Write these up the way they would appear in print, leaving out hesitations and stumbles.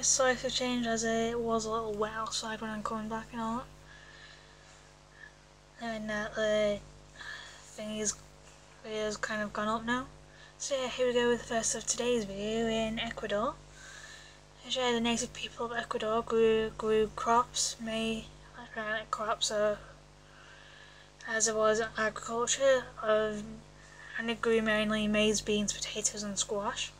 sorry for change, as it was a little wet outside when I'm coming back and all that. And that the thing is kind of gone up now. So yeah, here we go with the first of today's video in Ecuador. The native people of Ecuador grew crops, crops as it was agriculture, and it grew mainly maize, beans, potatoes and squash.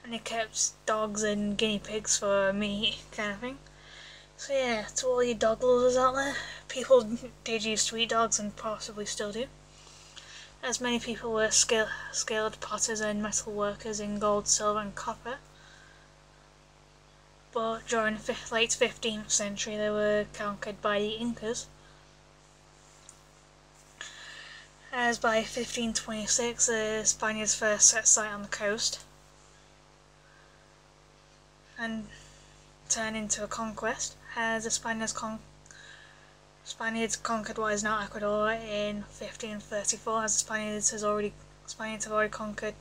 And it kept dogs and guinea pigs for meat, kind of thing. So yeah, to all you dog lovers out there, people did use to eat dogs and possibly still do, as many people were skilled potters and metal workers in gold, silver and copper. But during the late 15th century they were conquered by the Incas, as by 1526 the Spaniards first set sight on the coast and turned into a conquest, as the Spaniards conquered what is now Ecuador in 1534, as the Spaniards have already conquered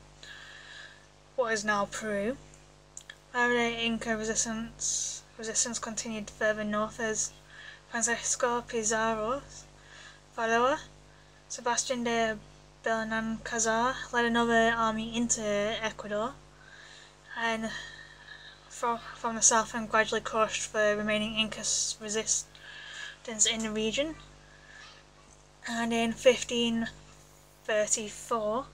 what is now Peru. However, the Inca resistance continued further north, as Francisco Pizarro's follower, Sebastian de Belalcázar, led another army into Ecuador, and from the south and gradually crushed the remaining Inca resistance in the region. And in 1534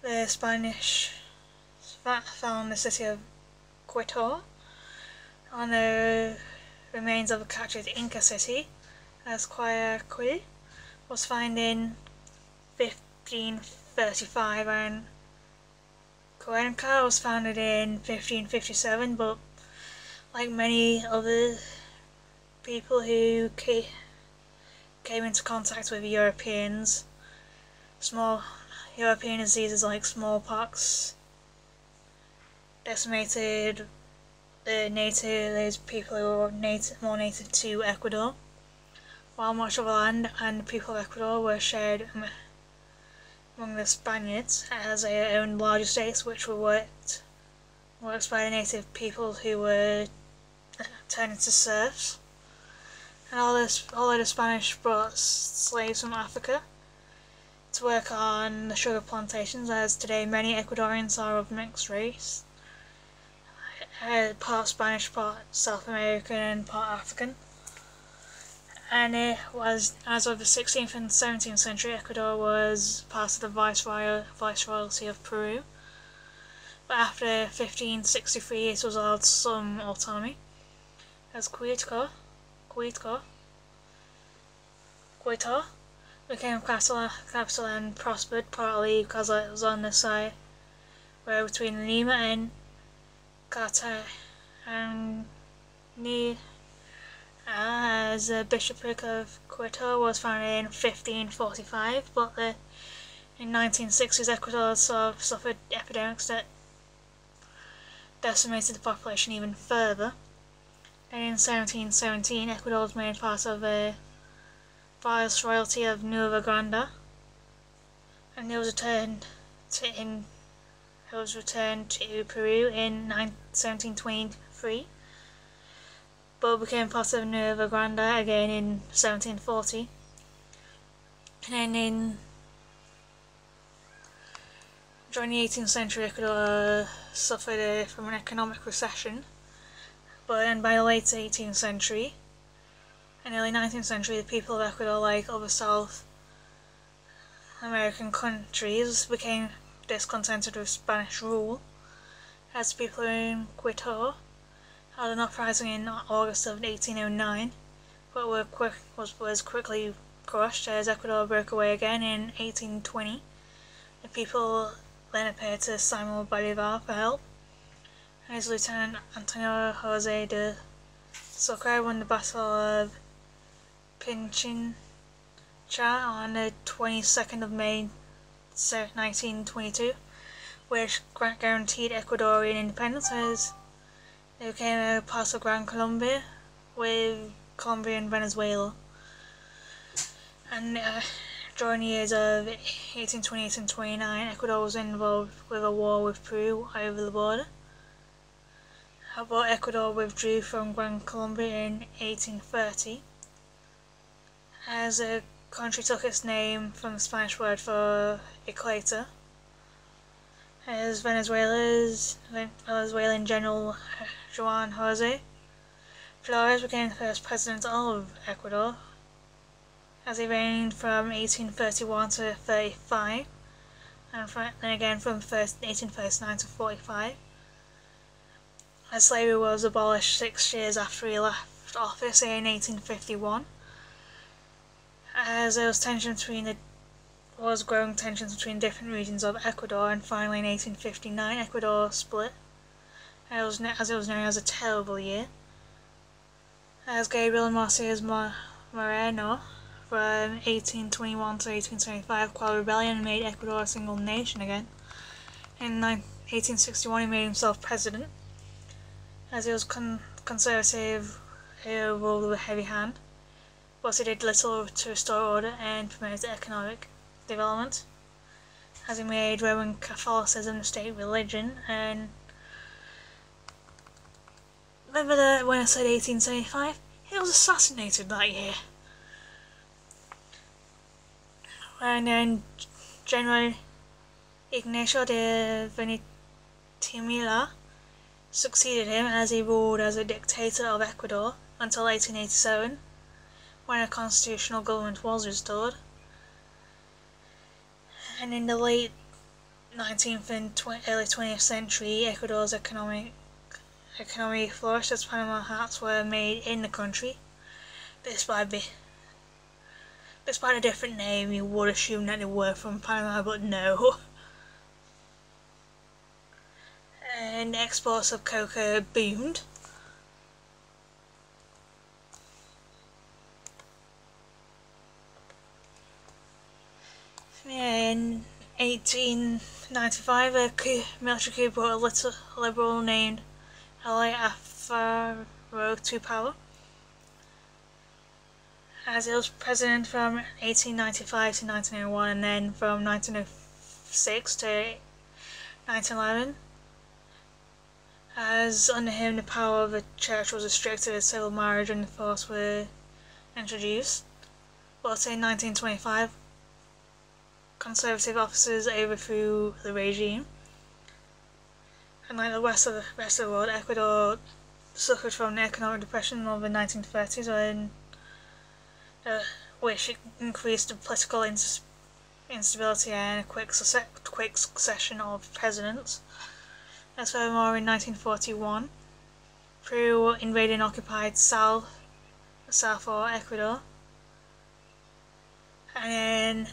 the Spanish found the city of Quito on the remains of a captured Inca city, as Guayaquil was found in 1535, and Cuenca was founded in 1557, but like many other people who came into contact with Europeans, small European diseases like smallpox decimated those people who were more native to Ecuador, while much of the land and the people of Ecuador were shared among the Spaniards, as they owned large estates which were worked by the native people who were turned into serfs. And although the Spanish brought slaves from Africa to work on the sugar plantations, as today many Ecuadorians are of mixed race, part Spanish, part South American and part African. And it was, as of the 16th and 17th century, Ecuador was part of the Viceroyalty of Peru, but after 1563 it was allowed some autonomy, as Quito became capital and prospered, partly because it was on the side where between Lima and Cartagena, as the bishopric of Quito was founded in 1545, but in 1960s Ecuador suffered epidemics that decimated the population even further. And in 1717 Ecuador was made part of the Viceroyalty of Nueva Granada, and it was returned to Peru in 1723, but became part of Nueva Granada again in 1740. And then during the 18th century Ecuador suffered from an economic recession, but then by the late 18th century and early 19th century the people of Ecuador, like other South American countries, became discontented with Spanish rule, as people in Quito had an uprising in August of 1809, but was quickly crushed as Ecuador broke away again in 1820. The people then appeared to Simon Bolivar for help, and his lieutenant Antonio Jose de Sucre won the Battle of Pichincha on the 22nd of May 1922, which guaranteed Ecuadorian independence, as they became a part of Gran Colombia with Colombia and Venezuela. And during the years of 1828 and 29, Ecuador was involved with a war with Peru over the border, but Ecuador withdrew from Gran Colombia in 1830, as the country took its name from the Spanish word for equator, as Venezuelan General Juan Jose Flores became the first president of Ecuador, as he reigned from 1831 to 35, and then again from 1839 to 45. As slavery was abolished 6 years after he left office in 1851, as there was growing tensions between different regions of Ecuador, and finally in 1859 Ecuador split, as it was known as a terrible year, as Gabriel Marcias Moreno from 1821 to 1875 quelled rebellion and made Ecuador a single nation again. In 1861 he made himself president, as he was conservative, he ruled with a heavy hand, but he did little to restore order and promote economic development, as he made Roman Catholicism the state religion. And remember that when I said 1875, he was assassinated that year. And then General Ignacio de Venitimila succeeded him, as he ruled as a dictator of Ecuador until 1887, when a constitutional government was restored. And in the late 19th and early 20th century, Ecuador's economy flourished, as Panama hats were made in the country. Despite a different name, you would assume that they were from Panama, but no. And exports of cocoa boomed. In 1895, a military coup brought a little liberal named Eloy Alfaro to power, as he was president from 1895 to 1901, and then from 1906 to 1911. As under him the power of the church was restricted, as civil marriage and divorce were introduced. But in 1925, conservative officers overthrew the regime, and like the rest of the world, Ecuador suffered from the economic depression of the 1930s, which increased the political instability and a quick succession of presidents. As furthermore, in 1941, Peru invaded and occupied south or Ecuador, and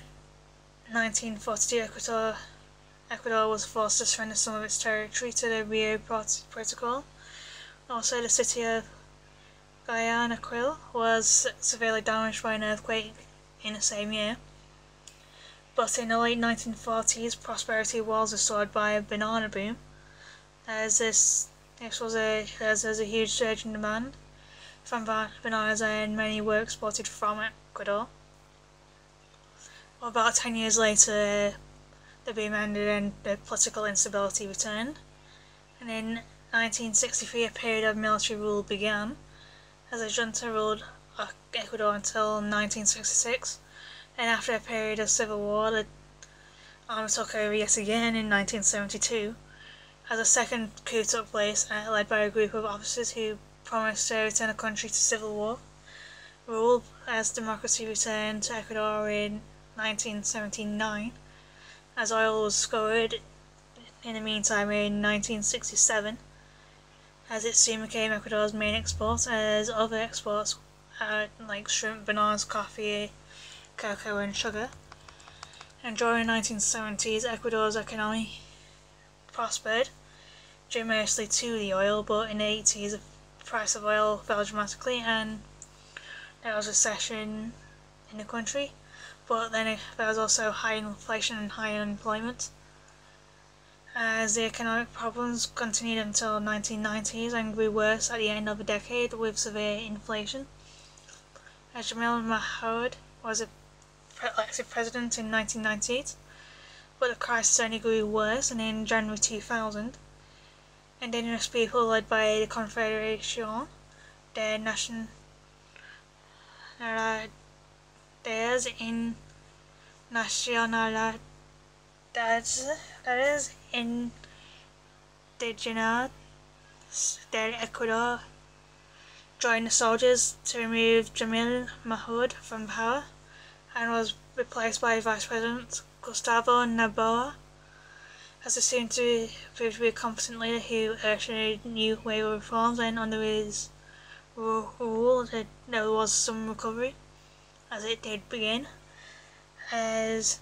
in 1942 Ecuador was forced to surrender some of its territory to the Rio Protocol. Also, the city of Guayaquil was severely damaged by an earthquake in the same year. But in the late 1940s, prosperity was restored by a banana boom, as there was a huge surge in demand from bananas, and many were exported from Ecuador. Well, about 10 years later, the boom ended and the political instability returned, and in 1963 a period of military rule began, as a junta ruled Ecuador until 1966. And after a period of civil war, the army took over yet again in 1972, as a second coup took place, led by a group of officers who promised to return the country to civil war rule, as democracy returned to Ecuador in 1979, as oil was scoured in the meantime in 1967, as it soon became Ecuador's main export, as other exports like shrimp, bananas, coffee, cocoa and sugar. And during the 1970s, Ecuador's economy prospered, due mostly to the oil, but in the 80s the price of oil fell dramatically and there was a recession in the country, but then there was also high inflation and high unemployment, as the economic problems continued until the 1990s and grew worse at the end of the decade with severe inflation. As Jamil Mahood was elected president in 1998, but the crisis only grew worse, and in January 2000, indigenous people led by the Confederation de Nacionalidades Nacionalidades, that is, indigenous del Ecuador, joined the soldiers to remove Jamil Mahood from power and was replaced by Vice President Gustavo Noboa as a soon to prove to be a competent leader who urged a new wave of reforms, and under his rule there was some recovery as it did begin, as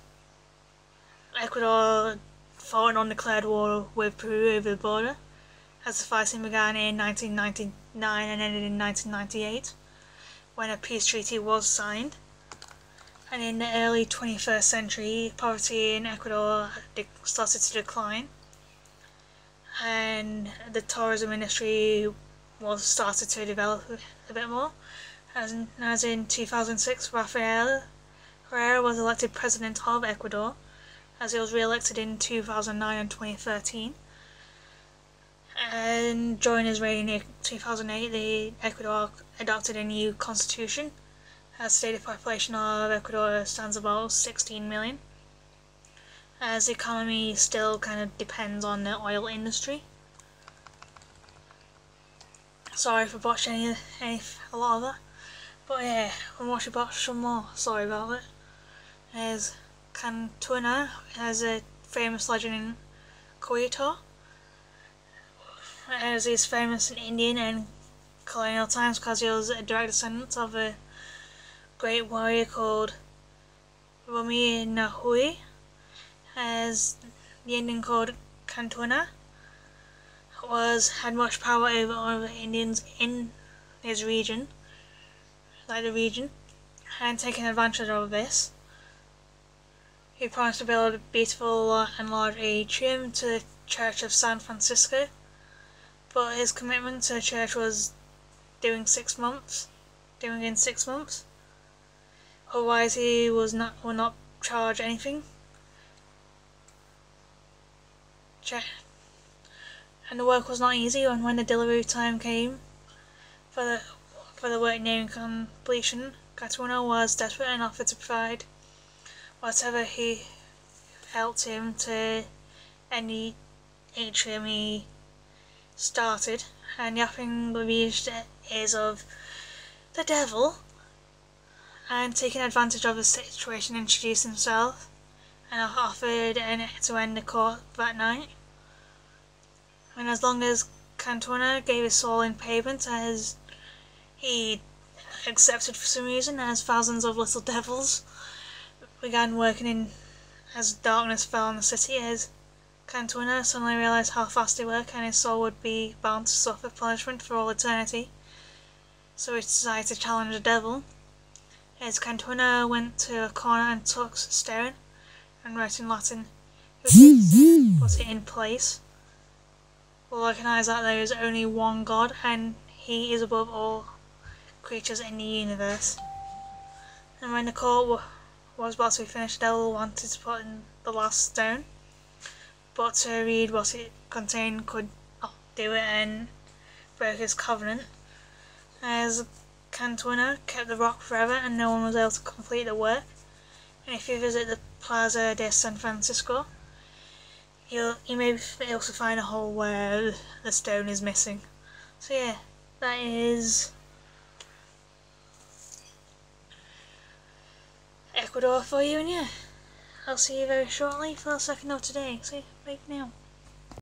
Ecuador fought an undeclared war with Peru over the border, as the fighting began in 1999 and ended in 1998 when a peace treaty was signed. And in the early 21st century, poverty in Ecuador started to decline, and the tourism industry was started to develop a bit more. As in 2006, Rafael Herrera was elected president of Ecuador, as he was re-elected in 2009 and 2013. And during his reign in 2008, Ecuador adopted a new constitution. As stated, the population of Ecuador stands about 16 million, as the economy still kind of depends on the oil industry. Sorry for botching a lot of that, but yeah, I'm watching botch some more. Sorry about it. There's Cantona, as a famous legend in Quito, as he's famous in Indian and colonial times because he was a direct descendant of a great warrior called Rumi Nahui, as the Indian called Cantona had much power over other Indians in his region, and taking advantage of this, he promised to build a beautiful and large atrium to the Church of San Francisco, but his commitment to the church was doing in 6 months. Otherwise, he will not charge anything. And the work was not easy, and when the delivery time came for the work nearing completion, Cantona was desperate and offered to provide whatever he helped him to any atrium he started, and yapping reached the ears of the devil, and taking advantage of the situation introduced himself and offered to end the court that night. And as long as Cantona gave his soul in payment, as he accepted for some reason, as thousands of little devils began working in as darkness fell on the city, as Cantona suddenly realised how fast they work and his soul would be bound to suffer punishment for all eternity. So he decided to challenge the devil, as Cantona went to a corner and took stone and wrote in Latin, put it in place. We'll recognise that there is only one God, and he is above all creatures in the universe. And when the court was about to be finished, the devil wanted to put in the last stone, but to read what it contained could not do it and broke his covenant, as Cantona kept the rock forever and no one was able to complete the work. And if you visit the Plaza de San Francisco, you may be able to find a hole where the stone is missing. So yeah, that is Ecuador for you, and yeah, I'll see you very shortly for the second of today. So bye for now.